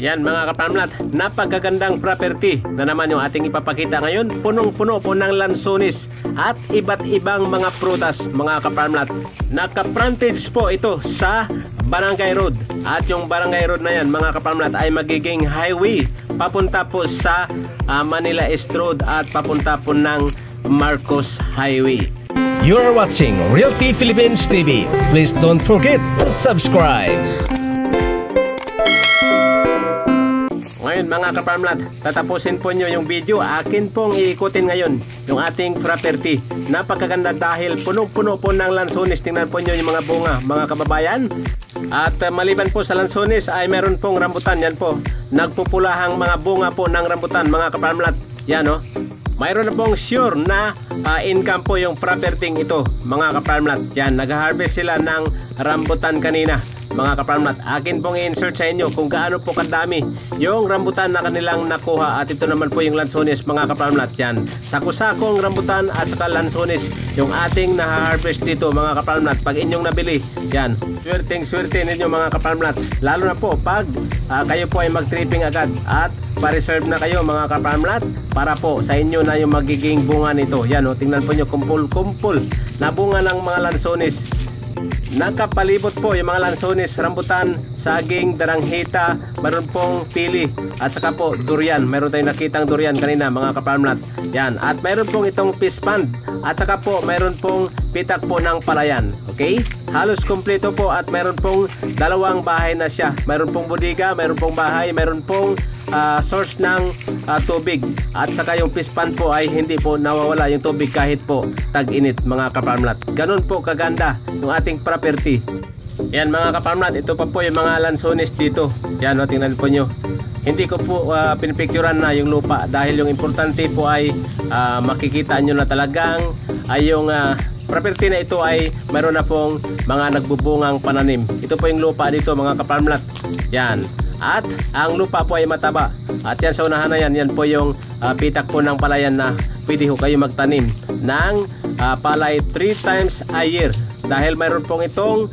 Yan mga kaparmlat, napakagandang property na naman yung ating ipapakita ngayon. Punong-puno po ng lansones at iba't ibang mga prutas mga kaparmlat. Naka-frontage po ito sa Barangay Road. At yung Barangay Road na yan mga kaparmlat ay magiging highway papunta po sa Manila East Road at papunta po ng Marcos Highway. You are watching Realty Philippines TV. Please don't forget to subscribe. Ngayon mga kaparmlat, tatapusin po nyo yung video. Akin pong iikutin ngayon yung ating property. Napakaganda dahil punong-puno po ng lansones. Tingnan po nyo yung mga bunga mga kababayan. At maliban po sa lansones ay meron pong rambutan. Yan po, nagpupulahang mga bunga po ng rambutan mga kaparmlat. Yan o. Mayroon na pong sure na income po yung property ito mga kaparmlat. Yan, nag-harvest sila ng rambutan kanina mga kaparmlat. Akin pong i-insert sa inyo kung gaano po kadami yung rambutan na kanilang nakuha. At ito naman po yung lansones mga kaparmlat. Yan, sako-sakong rambutan at saka lansones yung ating na-harvest dito mga kaparmlat. Pag inyong nabili, yan, swerteng-swerte ninyo mga kaparmlat. Lalo na po pag kayo po ay mag-tripping agad at pa-reserve na kayo mga kaparmlat para po sa inyo na yung magiging bunga nito. Yan o, tingnan po nyo, kumpul-kumpul na bunga ng mga lansones. Nakapalibot po yung mga lansones, rambutan, saging, daranghita, meron pong pili at saka po durian. Meron tayong nakitang durian kanina mga kaparmlat. Yan, at meron pong itong fish pond at saka po meron pong pitak po ng palayan. Okay? Halos kompleto po at meron pong dalawang bahay na siya. Meron pong bodega, meron pong bahay, meron pong source ng tubig at saka yung fish pond po ay hindi po nawawala yung tubig kahit po tag-init mga kaparmlat. Ganun po kaganda yung ating property. Yan mga kaparmlat, ito pa po yung mga lansones dito. Yan o, tingnan po nyo. Hindi ko po pinipicturan na yung lupa dahil yung importante po ay makikita nyo na talagang ay yung property na ito ay mayroon na pong mga nagbubungang pananim. Ito po yung lupa dito mga kaparmlat. Yan. At ang lupa po ay mataba. At yan sa unahan na yan, yan po yung pitak po ng palayan na pwede ho kayo magtanim ng palay 3 times a year. Dahil mayroon pong itong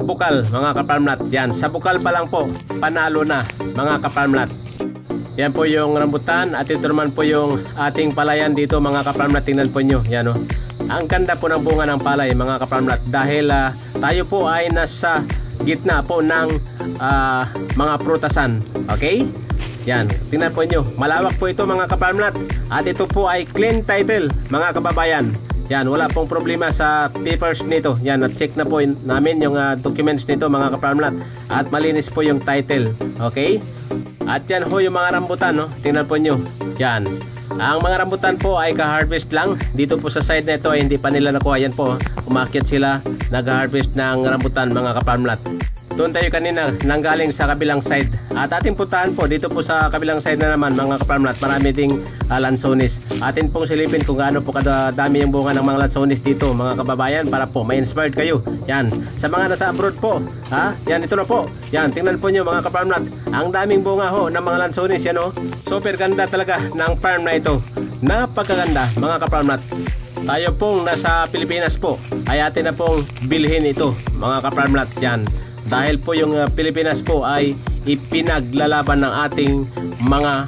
bukal mga kaparmlat. Yan, sa bukal pa lang po, panalo na mga kaparmlat. Yan po yung rambutan at ito naman po yung ating palayan dito mga kaparmlat. Tingnan po nyo, yan o. Ang ganda po ng bunga ng palay mga kaparmlat. Dahil tayo po ay nasa gitna po ng mga prutasan. Okay? Yan, tingnan po nyo. Malawak po ito mga kaparmlat. At ito po ay clean title mga kababayan. Yan, wala pong problema sa papers nito. Yan, at-check na po namin yung documents nito mga kaparmlat. At malinis po yung title. Okay? At yan ho yung mga rambutan, no? Tingnan po nyo. Yan. Ang mga rambutan po ay ka-harvest lang. Dito po sa side na ito ay hindi pa nila nakuha. Yan po, umakyat sila, nag-harvest ng rambutan mga kaparmlat. Doon tayo kanina nanggaling sa kabilang side. At ating puntahan po dito po sa kabilang side na naman mga kaparmlat. Marami ding lansones. Atin pong silipin kung gaano po kadami yung bunga ng mga lansones dito mga kababayan para po ma-inspired kayo. Yan. Sa mga nasa abroad po. Ha? Yan, ito na po. Yan, tingnan po nyo mga kaparmlat. Ang daming bunga ho ng mga lansones. Yan o. Super ganda talaga ng farm na ito. Napakaganda mga kaparmlat. Tayo pong nasa Pilipinas po ay atin na pong bilhin ito mga kaparmlat. Yan. Dahil po yung Pilipinas po ay ipinaglalaban ng ating mga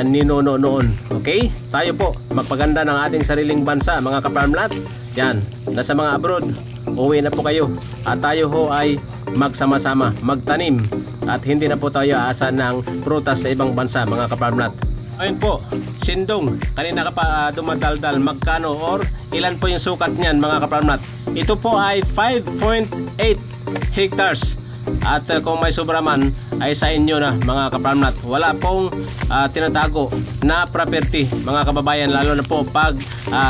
ninuno noon. Okay? Tayo po magpaganda ng ating sariling bansa mga kaparmlat. Yan, nasa mga abroad, uwi na po kayo. At tayo ho ay magsama-sama, magtanim. At hindi na po tayo aasa ng prutas sa ibang bansa mga kaparmlat. Ayun po, sindong. Kanina ka pa dumadaldal, magkano or ilan po yung sukat niyan mga kaparmlat. Ito po ay 5.8 hectares. At kung may sobra man ay sa inyo na mga kaparmlat. Wala pong tinatago na property mga kababayan, lalo na po pag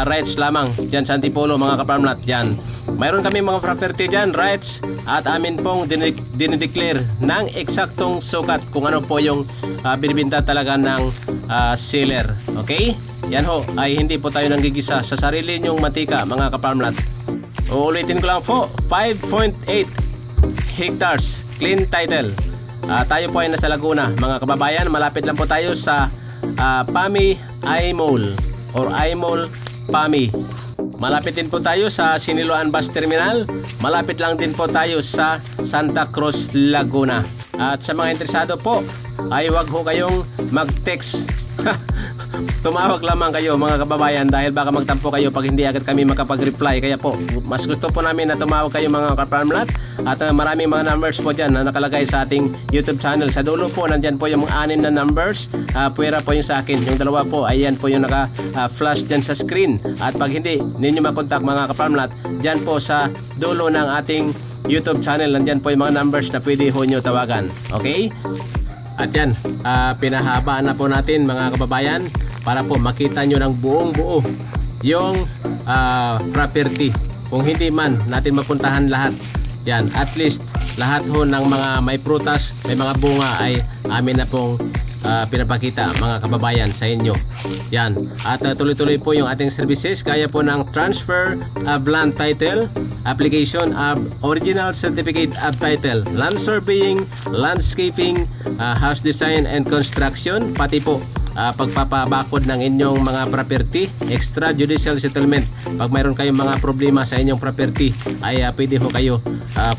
rights lamang dyan sa Antipolo mga kaparmlat. Yan, mayroon kami mga property dyan, rights, at amin pong dinideclare ng eksaktong sukat kung ano po yung binibinta talaga ng seller. Okay? Yan ho, ay hindi po tayo nanggigisa sa sarili nyong matika mga kaparmlat. Uulitin ko lang po, 5.8 hectares, clean title. Tayo po ay nasa Laguna mga kababayan. Malapit lang po tayo sa PAMI I-Mall or I-Mall PAMI. Malapit din po tayo sa Siniloan Bus Terminal. Malapit lang din po tayo sa Santa Cruz, Laguna. At sa mga interesado po, ay wag ho kayong mag-text. Tumawag lamang kayo mga kababayan, dahil baka magtampo kayo pag hindi agad kami makapag-reply. Kaya po, mas gusto po namin na tumawag kayo mga ka-farmlat. At maraming mga numbers po dyan na nakalagay sa ating YouTube channel. Sa dulo po, nandyan po yung mga 6 na numbers. Pwera po yung sa akin. Yung 2 po, ayan po yung naka-flash dyan sa screen. At pag hindi ninyo makontak mga ka-farmlat, dyan po sa dulo ng ating YouTube channel, nandyan po yung mga numbers na pwede ho nyo tawagan. Okay? At yan, pinahaba na po natin mga kababayan para po makita nyo ng buong buo yung property. Kung hindi man natin mapuntahan lahat, yan, at least lahat ho ng mga may prutas, may mga bunga ay amin na pong pinapakita mga kababayan sa inyo. Yan, at tuloy-tuloy po yung ating services gaya po ng transfer of land title, application of original certificate of title, land surveying, landscaping, house design and construction, pati po pagpapabakod ng inyong mga property, extrajudicial settlement. Pag mayroon kayong mga problema sa inyong property, ay pwede ho kayo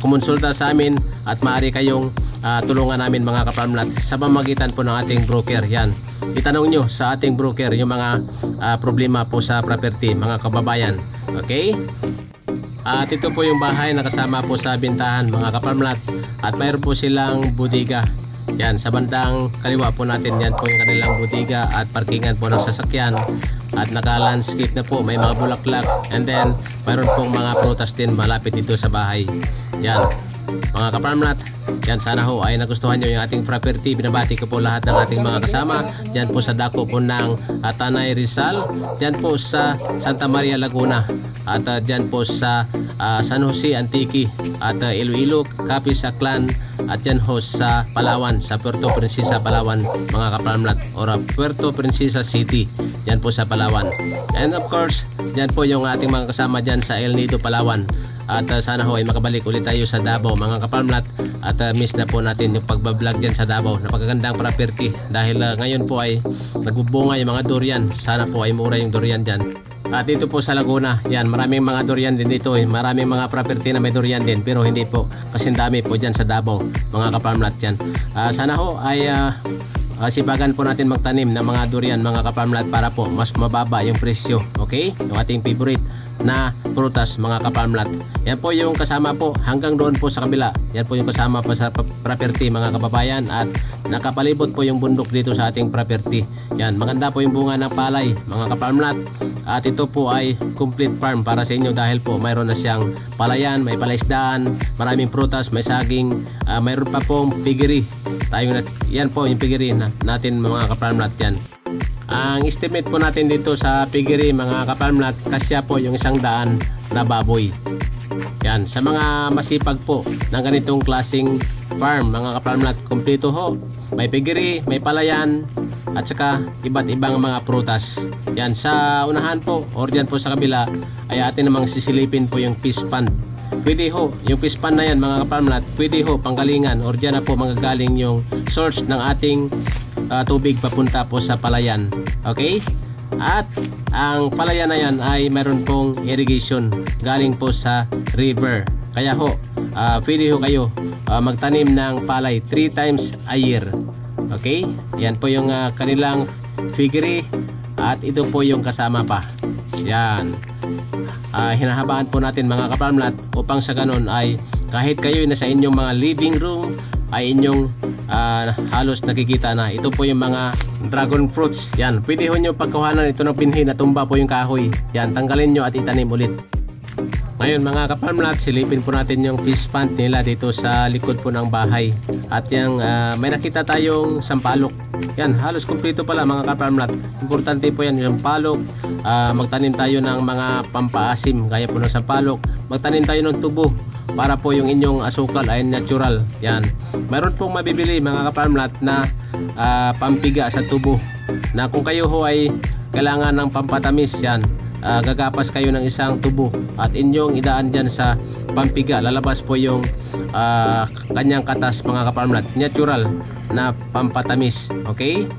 kumonsulta sa amin at maaari kayong tulungan namin mga ka-farmlat sa pamamagitan po ng ating broker. Yan, itanong nyo sa ating broker yung mga problema po sa property mga kababayan. Okay? At ito po yung bahay na kasama po sa bintahan mga ka-farmlat, at mayroon po silang bodega. Yan, sa bandang kaliwa po natin, yan po yung kanilang bodega at parkingan po ng sasakyan. At naka-landscape na po, may mga bulaklak. And then, mayroon pong mga prutas din malapit dito sa bahay. Yan, mga ka-farmlat, yan, sana ho ay nagustuhan nyo yung ating property. Binabati ko po lahat ng ating mga kasama. Yan po sa dako po ng Tanay Rizal. Yan po sa Santa Maria Laguna. At yan po sa San Jose Antique. At Iloilo, Capiz, Aklan. At yan ho sa Palawan, sa Puerto Princesa, Palawan mga ka-farmlat, or Puerto Princesa City. Yan po sa Palawan. And of course, yan po yung ating mga kasama dyan sa El Nido, Palawan. At sana ho ay makabalik ulit tayo sa Davao mga ka-farmlat. At miss na po natin yung pagbablog dyan sa Davao. Napakagandang property dahil ngayon po ay nagbubunga yung mga durian. Sana po ay mura yung durian dyan. At dito po sa Laguna, yan, maraming mga durian din dito. Maraming mga property na may durian din, pero hindi po kasi dami po dyan sa Davao mga ka-farmlat yan. Sana ho ay sipagan po natin magtanim ng mga durian mga ka-farmlat para po mas mababa yung presyo. Okay? Yung ating favorite na prutas mga ka-farmlat. Yan po yung kasama po hanggang doon po sa kabila. Yan po yung kasama po sa property mga kababayan, at nakapalibot po yung bundok dito sa ating property. Yan, maganda po yung bunga ng palay mga ka-farmlat. At ito po ay complete farm para sa inyo dahil po mayroon na siyang palayan, may palaisdaan, maraming prutas, may saging, mayroon pa pong piggery. Yan po yung piggery natin mga ka-farmlat yan. Ang estimate po natin dito sa piggery mga ka-farmlat, kasya po yung 100 na baboy. Yan, sa mga masipag po ng ganitong klaseng farm mga ka-farmlat, kompleto ho. May piggery, may palayan, at saka iba't ibang mga prutas. Yan, sa unahan po or dyan po sa kabila ay atin namang sisilipin po yung fish pond. Pwede ho, yung fish pond na yan mga ka-farmlat, pwede ho panggalingan or dyan na po manggagaling yung source ng ating tubig papunta po sa palayan. Okay? At ang palayan na yan ay meron pong irrigation galing po sa river. Kaya ho, pwede ho kayo magtanim ng palay 3 times a year. Okay? Yan po yung kanilang piggery, at ito po yung kasama pa. Yan. Hinahabaan po natin mga ka-farmlat upang sa ganun ay kahit kayo na sa inyong mga living room ay inyong halos nakikita na. Ito po yung mga dragon fruits. Yan, pwede ho nyo pagkuhanan ito ng pinhi na tumba po yung kahoy. Yan, tanggalin nyo at itanim ulit. Ngayon mga ka-farmlat, silipin po natin yung fish pond nila dito sa likod po ng bahay. At yung may nakita tayong sampalok. Yan, halos kumpleto pala mga ka-farmlat. Importante po yan yung sampalok. Magtanim tayo ng mga pampaasim gaya po ng sampalok. Magtanim tayo ng tubo para po yung inyong asukal ay natural. Yan, mayroon pong mabibili mga ka-farmlat na pampiga sa tubo, na kung kayo ho ay kailangan ng pampatamis, yan, gagapas kayo ng isang tubo at inyong idaan dyan sa pampiga. Lalabas po yung kanyang katas mga ka-farmlat, natural na pampatamis. Okay?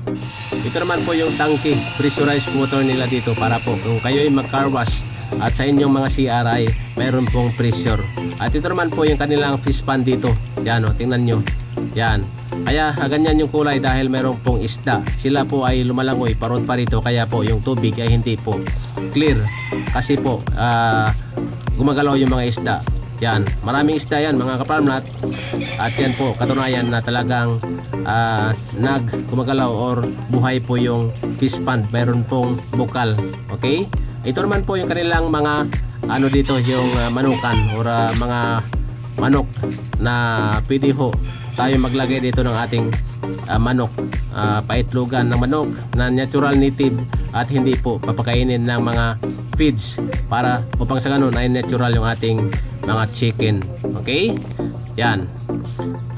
Ito naman po yung tangke, pressurized water nila dito para po kung kayo ay mag-car wash at sa inyong mga CRI mayroon pong pressure. At ito naman po yung kanilang fish pond dito. Yan o, tingnan nyo. Yan. Kaya ganyan yung kulay dahil mayroon pong isda. Sila po ay lumalangoy parod pa rito, kaya po yung tubig ay hindi po clear. Kasi po gumagalaw yung mga isda. Yan, maraming isda yan mga kaparmlat. At yan po, katunayan na talagang gumagalaw or buhay po yung fish pond. Mayroon pong bukal. Okay? Ito naman po yung kanilang mga ano dito, yung manukan or mga manok na pwede ho tayo maglagay dito ng ating manok, paitlogan ng manok na natural native at hindi po papakainin ng mga feeds para upang sa ganun ay natural yung ating mga chicken. Okay? Yan.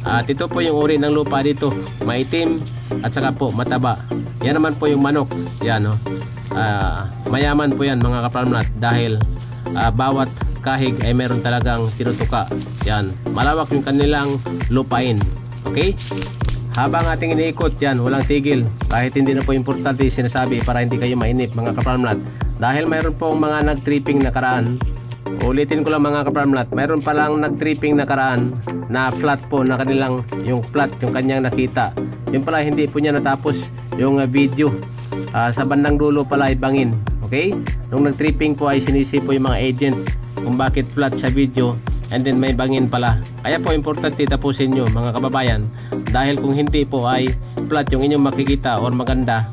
At ito po yung uri ng lupa dito, maitim at saka po mataba. Yan naman po yung manok. Yan, oh. Mayaman po yan mga kaparmlat dahil bawat kahig ay meron talagang tinutuka. Yan, malawak yung kanilang lupain. Okay? Habang ating iniikot yan, walang tigil. Kahit hindi na po importante sinasabi para hindi kayo mainip mga kaparmlat. Dahil mayroon pong mga nag-tripping nakaraan. Ulitin ko lang mga kaparmlat, mayroon palang nag-tripping nakaraan na flat po na kanilang, yung flat yung kanyang nakita. Yung pala hindi po niya natapos yung video. Sa bandang dulo pala ay bangin. Okay? Nung nag-tripping po ay sinisi po yung mga agent kung bakit flat sa video and then may bangin pala. Kaya po importante tapusin nyo mga kababayan, dahil kung hindi po ay flat yung inyong makikita or maganda,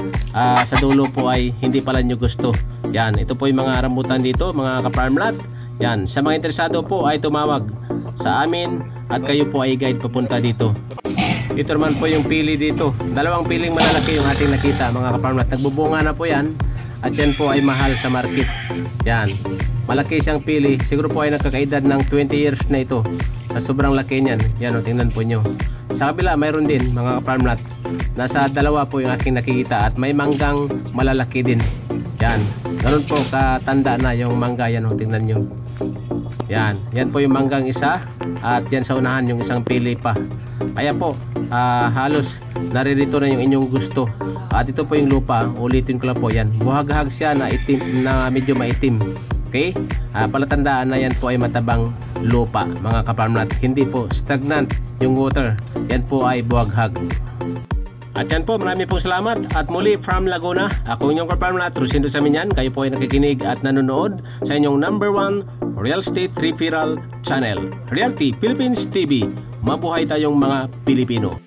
sa dulo po ay hindi pala nyo gusto. Yan, ito po yung mga rambutan dito mga kaparmlat. Yan, sa mga interesado po ay tumawag sa amin at kayo po ay guide papunta dito. Ito naman po yung pili dito. Dalawang piling malalaki yung ating nakita mga kaparmlat. Nagbubunga na po yan at yan po ay mahal sa market. Yan, malaki siyang pili. Siguro po ay nagkakaedad ng 20 years na ito. Sa sobrang laki niyan. Yan o, tingnan po nyo. Sa kabila mayroon din mga kaparmlat. Nasa dalawa po yung aking nakikita at may manggang malalaki din. Yan, ganun po katanda na yung mangga. Yan o, tingnan nyo. Yan, yan po yung manggang isa at yan sa unahan yung isang pili pa. Kaya po halos naririto na yung inyong gusto. At ito po yung lupa, ulitin ko lang po yan. Buhag-hag siya na itim, na medyo maitim. Okay? Palatandaan na yan po ay matabang lupa mga kaparmlat. Hindi po stagnant yung water. Yan po ay buhag-hag. At yan po, marami pong salamat. At muli from Laguna, ako inyong kaparmlat, Rosindo Saminyan. Kayo po ay nakikinig at nanonood sa inyong #1 Real Estate Referral Channel, Realty Philippines TV. Mabuhay tayong mga Pilipino.